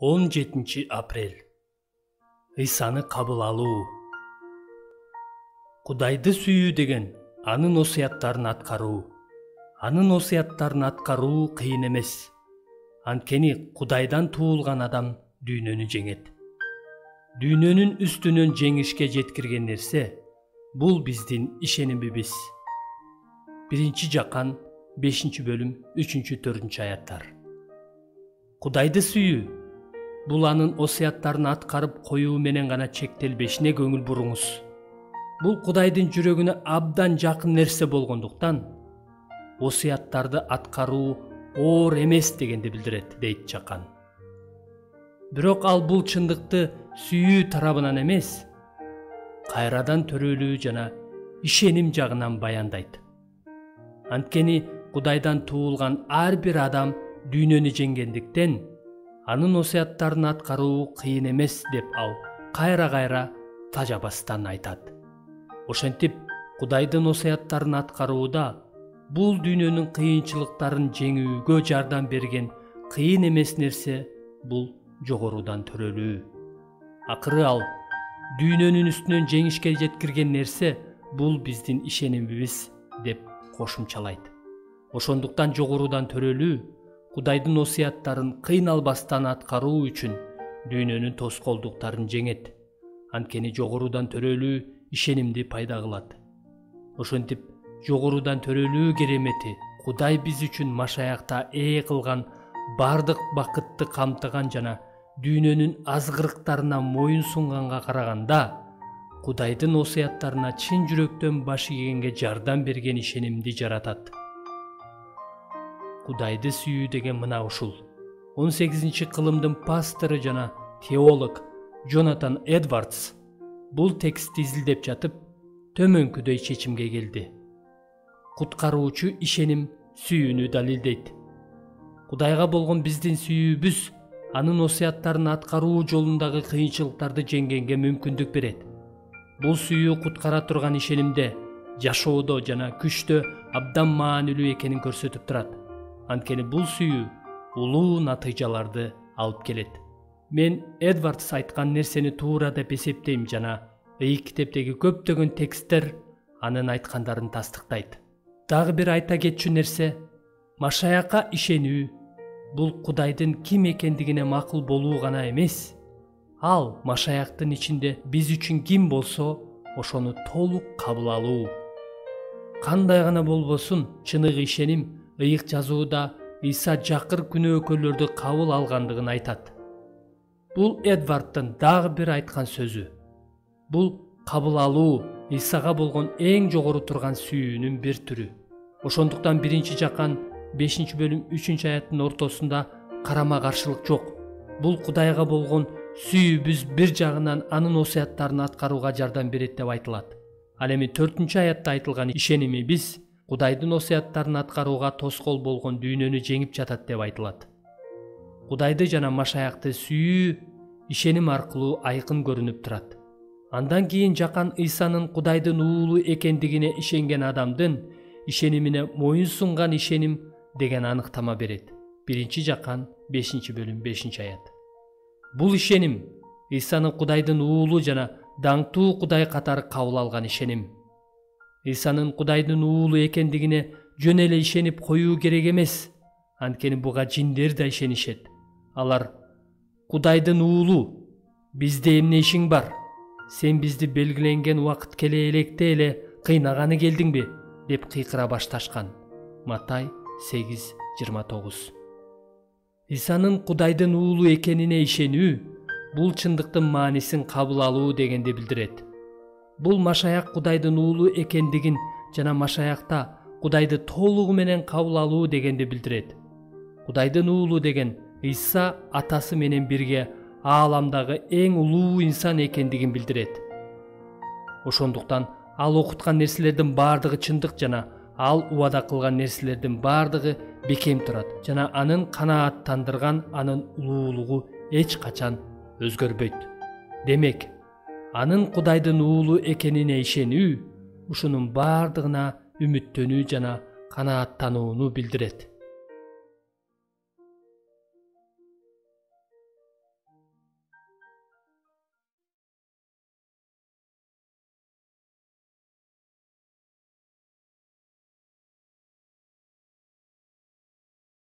17 апрель. Ыйсаны кабыл алуу. Кудайды сүйүү деген анын осуяттарын аткаруу. Анын осуяттарын аткаруу кыйын эмес. Анткени Кудайдан туулган адам дүйнөнү жеңет. Дүйнөнүн үстүнөн жеңишке жеткирген нерсе бул биздин ишенимибиз. 1-Жакан 5-бөлүм 3-4 аяттар. Кудайды сүйүү бул анын осуяттарын аткарып коюу менен гана чектелбешине көңүл буруңуз. Бул Кудайдын жүрөгүнө абдан жакын нерсе болгондуктан осуяттарды аткаруу оор эмес дегенди билдирет, дейт Жакан. Бирок ал бул чындыкты сүйүү тарабынан эмес, кайрадан төрөлүү жана ишеним жагынан баяндайт. Анткени Кудайдан туулган ар бир адам дүйнөнү жеңгендиктен анын осуяттарын аткаруу кыйын эмес деп ал кайра-кайра тажабастан айтат. Ошентип, Кудайдын осуяттарын аткарууда бул дүйнөнүн кыйынчылыктарын жеңүүгө жардам берген кыйын эмес нерсе бул жогорудан төрөлүү. Акыры ал дүйнөнүн үстүнөн жеңишке жеткирген нерсе бул биздин ишенимибиз деп кошумчалайт. Ошондуктан жогорудан төрөлүү Кудайдын осуяттарын кыйналбастан аткаруу үчүн дүйнөнүн тоскоолдуктарын жеңет. Анткени жогорудан төрөлүү ишенимди пайда кылат. Ошентип, жогорудан төрөлүү керемети Кудай биз үчүн Машаякта кылган бардык бакытты камтыган жана дүйнөнүн азгырыктарына моюн сунганга караганда Кудайдын осуяттарына чын жүрөктөн баш ийгенге жардам берген ишенимди жаратат. Кудайды сүйүү деген мына ушул. 18-кылымдын пастору жана теолог Джонатан Эдвардс бул текстти изилдеп жатып, төмөнкүдөй чечимге келди. Куткаруучу ишеним сүйүүнү далилдейт. Кудайга болгон биздин сүйүүбүз анын осуяттарын аткаруу жолундагы кыйынчылыктарды жеңгенге мүмкүндүк берет. Бул сүйүү куткара турган ишенимде, жашоодо жана күчтө абдан маанилүү экенин көрсөтүп турат. Анткени бул сүйүү улуу натыйжаларды алып келет. Мен Эдвардс айткан нерсени туура деп эсептейм жана китептеги көптөгөн тексттер анын айткандарын тастыктайт. Дагы бир айта кетчү нерсе, Машаякка ишенүү бул Кудайдын ким экендигине макул болуу гана эмес, ал Машаяктын ичинде биз үчүн ким болсо, ошону толук кабыл алуу. Кандай гана болбосун, чыныгы ишеним ыйык жазууда Ыйса жакыр күнөөкөрлөрдү кабыл алгандыгын айтат. Бул Эдвардтын дагы бир айткан сөзү. Бул кабыл алуу Ыйсага болгон эң жогору турган сүйүүнүн бир түрү. Ошондуктан 1-Жакан 5-бөлүм 3-аяттын ортосунда карама каршылык жок. Бул Кудайга болгон сүйүүбүз бир жагынан анын осуяттарын аткарууга жардам берет деп айтылат. Ал эми 4-аятта айтылган ишенимибиз Кудайдын осуяттарын аткарууга тоскоол болгон дүйнөнү жеңип жатат деп айтылат. Кудайды жана Машаякты сүйүү ишеним аркылуу айкын көрүнүп турат. Андан кийин Жакан Ыйсанын Кудайдын уулу экендигине ишенген адамдын ишенимине моюн сунган ишеним деген аныктама берет. 1-Жакан 5-бөлүм 5-аят. Бул ишеним Ыйсанын Кудайдын уулу жана даңктуу Кудай катары кабыл алган ишеним. Ыйсанын Кудайдын уулу экендигине жөн эле ишенип коюу керек эмес. Анткени буга жиндер да ишенишет. Алар: "Кудайдын уулу, бизде эмне ишиң бар? Сен бизди белгиленген убакыт келе электе эле кыйнаганы келдиңби?" деп кыйкыра башташкан. Матай 8:29. Ыйсанын Кудайдын уулу экенине ишенүү бул чындыктын маанисин кабыл алуу дегенди билдирет. Бул Машаяк Кудайдын уулу экендигин жана Машаякта Кудайды толугу менен кабыл алуу дегенди билдирет. Кудайдын уулу деген Ыйса атасы менен бирге ааламдагы эң улуу инсан экендигин билдирет. Ошондуктан ал окуткан нерселердин бардыгы чындык жана ал убада кылган нерселердин бардыгы бекем турат жана анын канааттандырган анын улуулугу эч качан өзгөрбөйт. Демек, анын Кудайдын уулу экенине ишенүү ушунун бардыгына үмүттөнүү жана канааттанууну билдирет.